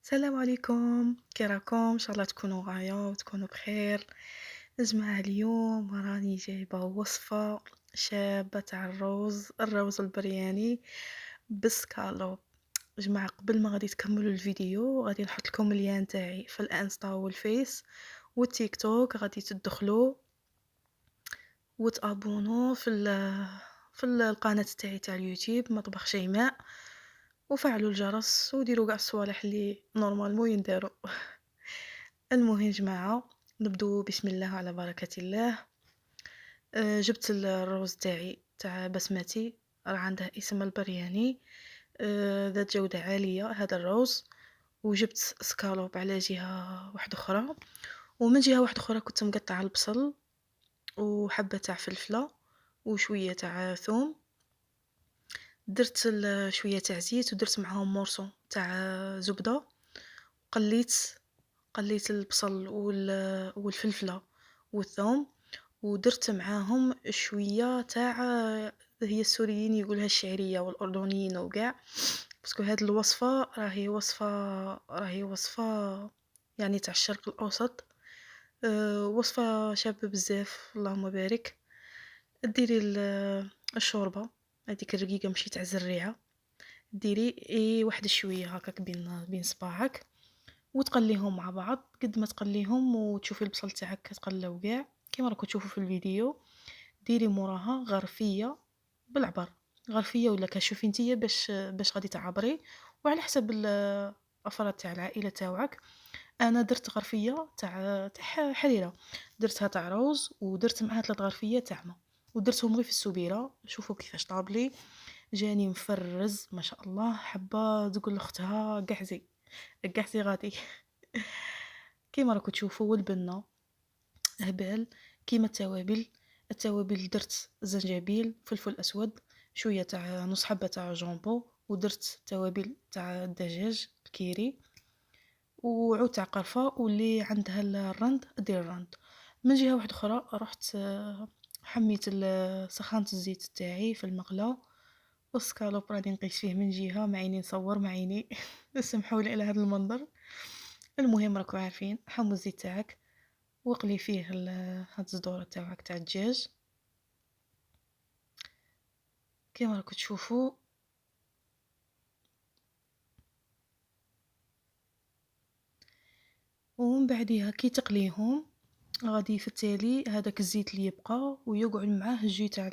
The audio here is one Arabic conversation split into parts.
السلام عليكم، كي راكم؟ ان شاء الله تكونوا غاية وتكونوا بخير. جماعة اليوم راني جايبة وصفة شابة تاع الروز البرياني بالسكالوب. جماعة قبل ما غادي تكملوا الفيديو غادي نحط لكم اللين تاعي في الانستا والفيس والتيك توك، غادي تدخلوا وتابونوا في القناة تاعي تاع اليوتيوب مطبخ شيماء، وفعلوا الجرس وديروا كاع الصوالح اللي نورمالمون ينداروا. المهم جماعة، نبدو بسم الله على بركة الله. جبت الروز تاعي تاع بسمتي، راه عنده اسم البرياني، ذات جودة عالية هذا الروز. وجبت سكالوب على جهة واحدة أخرى، ومن جهة واحدة أخرى كنت مقطعة البصل وحبة تاع فلفلة وشوية تاع ثوم. درت شوية تاع زيت ودرت معاهم مورسو تاع زبدة. قليت البصل والفلفلة والثوم، ودرت معاهم شوية تاع، هي السوريين يقولها الشعرية والأردنيين وكاع، باسكو هاد الوصفة راهي وصفة يعني تاع الشرق الأوسط. وصفة شابة بزاف اللهم بارك. ديري الشوربة هذيك الرقيقة ماشي تاع الزريعة، ديري واحد شوية هكاك بين صباعك وتقليهم مع بعض. قد ما تقليهم وتشوفي البصل تاعك تقلاو كاع كيما راكم تشوفوا في الفيديو، ديري موراها غرفيه بالعبر، غرفيه ولا كشوفي نتيا باش غادي تعبري، وعلى حسب الافراد تاع العائله تاعك. انا درت غرفيه تاع حريره، درتها تاع روز ودرت معها 3 غرفيه تاع ما، ودرتهم غير في السبيره. شوفوا كيفاش طابلي، جاني مفرز ما شاء الله. حابه تقول لاختها قحزي قحزي غادي. كيما راكم تشوفوا والبنه هبال. كيما التوابل درت زنجبيل، فلفل اسود، شويه تاع نص حبه تاع جامبو، ودرت توابل تاع الدجاج الكيري، وعود تاع قرفه. واللي عندها الرند دير الرند. من جهه واحده اخرى رحت حميت سخنت الزيت تاعي في المقله، والسكالوب راني نقيس فيه من جهه مع عيني نصور مع عيني. سمحوا لي على هذا المنظر. المهم راكم عارفين، حمو الزيت تاعك وقلي فيه هاد الصدور تاعك تاع الدجاج كيما راكم تشوفوا. ومن بعديها كي تقليهم غادي في التالي هذاك الزيت اللي يبقى ويقعد معاه الجي تاع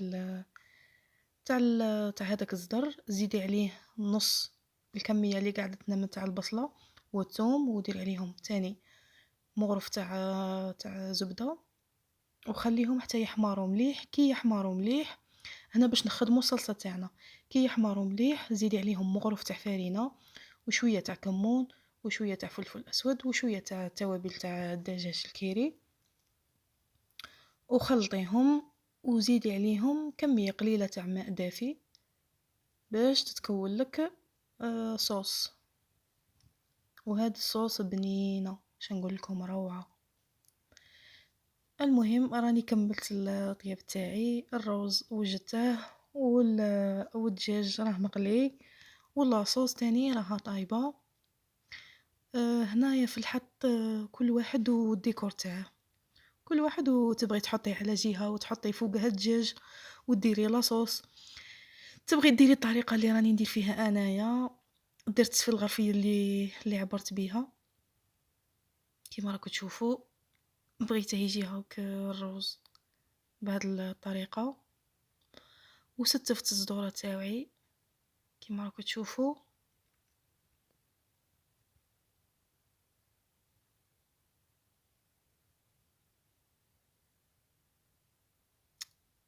هذاك الزدر، زيدي عليه نص الكميه اللي قعدتنا من تاع البصله والثوم، ودير عليهم تاني مغرف تاع زبده، وخليهم حتى يحمروا مليح. كي يحمروا مليح هنا باش نخدموا الصلصه تاعنا. كي يحمروا مليح زيدي عليهم مغرف تاع فرينه وشويه تاع كمون وشويه تاع فلفل اسود وشويه تاع توابل تاع الدجاج الكيري، وخلطيهم. وزيدي عليهم كميه قليله تاع ماء دافي باش تتكون لك صوص. وهذا الصوص بنينه شنقول لكم روعه. المهم راني كملت الطياب تاعي، الروز وجدته والدجاج راه مقلي، واللاصوص تاني راها طايبه. هنايا في الحط كل واحد والديكور تاعه، كل واحد وتبغي تحطيه على جهه وتحطي فوقها الدجاج وديري لاصوص. تبغي ديري الطريقه اللي راني ندير فيها انايا، درت في الغرفيه اللي عبرت بيها كيما راكم تشوفوا. بغيته يجي هاك الروز بهذه الطريقه، وستفت الصدوره تاعي كيما راكم تشوفوا.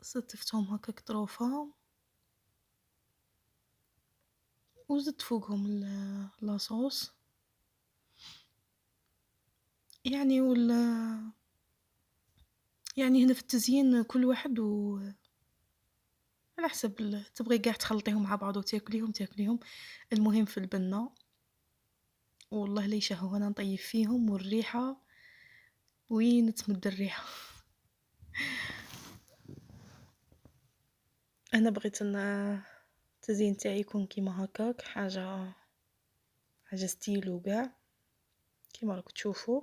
ستفتهم هكاك طروفه وزدت فوقهم لاصوص يعني. يعني هنا في التزيين كل واحد على حسب تبغي قاع تخلطيهم مع بعض وتاكليهم. المهم في البنة والله لا يشهوا انا نطيب فيهم، والريحة وين تمد الريحة. انا بغيت ان التزيين تاعي يكون كيما هكاك، حاجة ستيل وكاع. كيما راكم تشوفوا.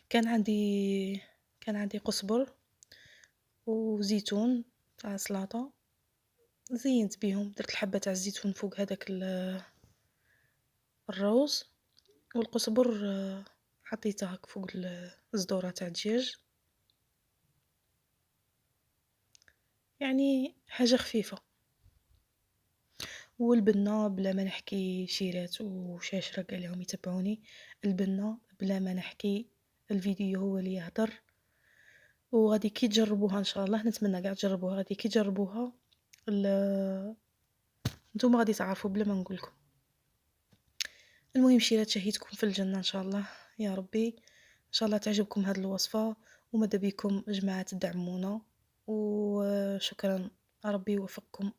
كان عندي كان عندي قزبر وزيتون تاع سلاطة، زينت بيهم، درت الحبة تاع الزيتون فوق هذاك الروز، والقزبر حطيته هاك فوق الصدورة تاع الدجاج، يعني حاجة خفيفة. والبنة بلا ما نحكي شيرات وشاشرة قال لهم يتبعوني، البنة بلا ما نحكي، الفيديو هو اللي يهدر. وغادي كي تجربوها ان شاء الله، نتمنى قاع تجربوها، غادي كي تجربوها نتوما غادي تعرفوا بلا ما نقولكم. المهم شيرات شهيتكم في الجنة ان شاء الله يا ربي، ان شاء الله تعجبكم هذه الوصفة، وماذا بكم جماعة تدعمونا، وشكرا، ربي يوفقكم.